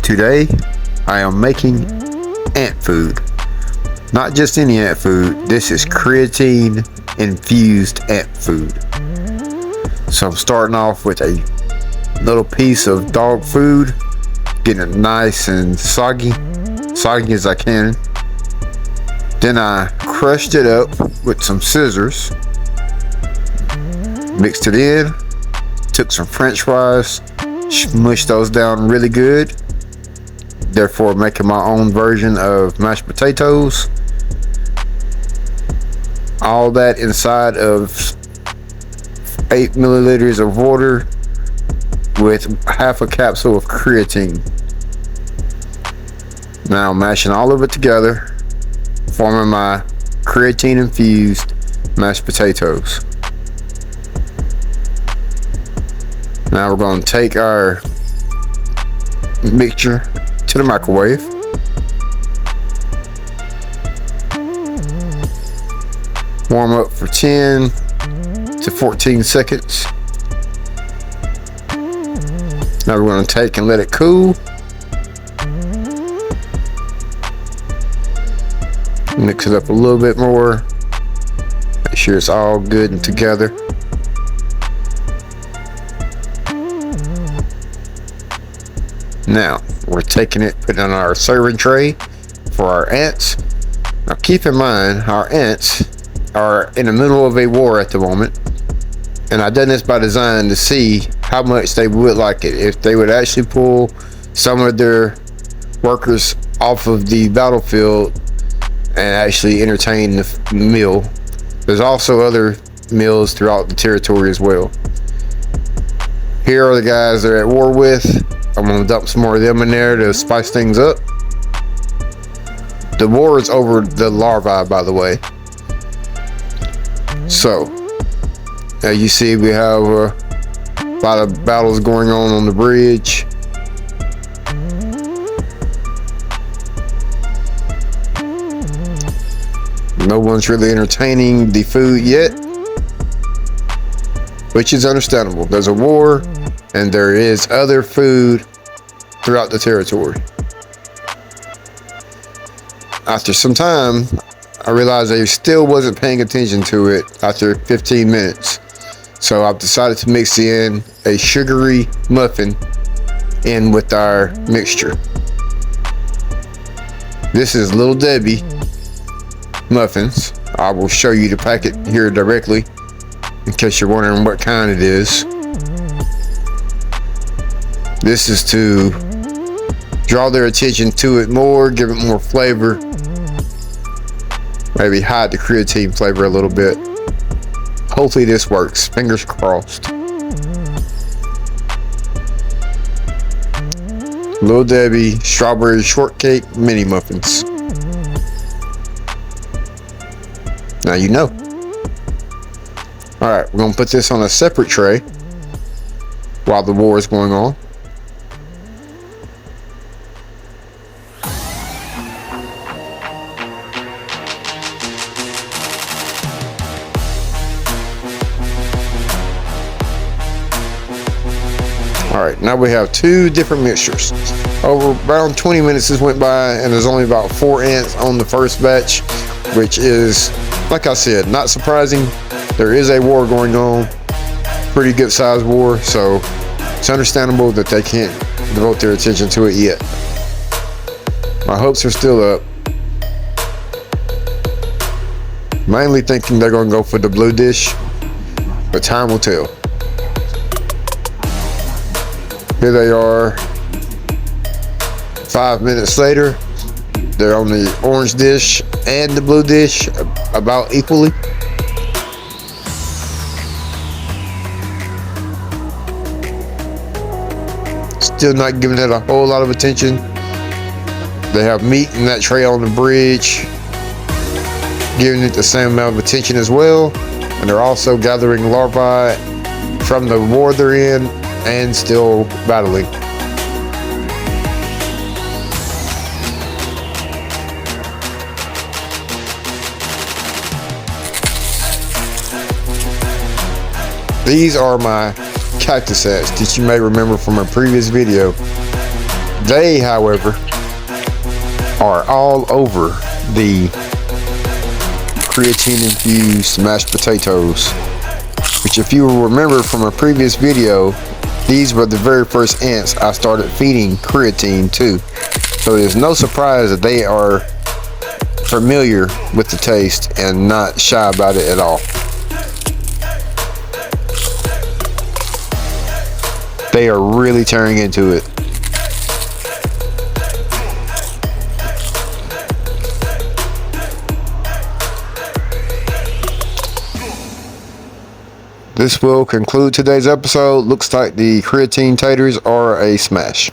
Today, I am making ant food. Not just any ant food, this is creatine infused ant food. So I'm starting off with a little piece of dog food, getting it nice and soggy as I can. Then I crushed it up with some scissors, mixed it in, took some french fries, smushed those down really good, therefore making my own version of mashed potatoes. All that inside of 8 milliliters of water with half a capsule of creatine. Now mashing all of it together, forming my creatine infused mashed potatoes. Now we're going to take our mixture to the microwave. Warm up for 10 to 14 seconds. Now we're going to take and let it cool. Mix it up a little bit more. Make sure it's all good and together. Now we're taking it, putting it on our serving tray for our ants. Now keep in mind, our ants are in the middle of a war at the moment, and I've done this by design to see how much they would like it if they would actually pull some of their workers off of the battlefield and actually entertain the meal. There's also other meals throughout the territory as well. Here are the guys they're at war with. I'm gonna dump some more of them in there to spice things up. The war is over the larvae, by the way. So, as you see, we have a lot of battles going on the bridge. No one's really entertaining the food yet, which is understandable. There's a war, and there is other food throughout the territory. After some time, I realized I still wasn't paying attention to it after 15 minutes. So I've decided to mix in a sugary muffin in with our mixture. This is Little Debbie muffins. I will show you the packet here directly in case you're wondering what kind it is. This is to draw their attention to it more, give it more flavor, maybe hide the creatine flavor a little bit. Hopefully this works, fingers crossed. Little Debbie strawberry shortcake mini muffins. Now you know. Alright, we're gonna put this on a separate tray while the war is going on. Alright, now we have two different mixtures. Over around 20 minutes has went by, and there's only about 4 ants on the first batch, which is, like I said, not surprising. There is a war going on, pretty good sized war, so it's understandable that they can't devote their attention to it yet. My hopes are still up. Mainly thinking they're going to go for the blue dish, but time will tell. Here they are, 5 minutes later. They're on the orange dish and the blue dish about equally. Still not giving it a whole lot of attention. They have meat in that tray on the bridge, giving it the same amount of attention as well. And they're also gathering larvae from the war they're in and still battling. These are my cactus ants that you may remember from a previous video. They, however, are all over the creatine infused mashed potatoes, which, if you will remember from a previous video, these were the very first ants I started feeding creatine to. So there's no surprise that they are familiar with the taste and not shy about it at all. They are really tearing into it. This will conclude today's episode. Looks like the creatine taters are a smash.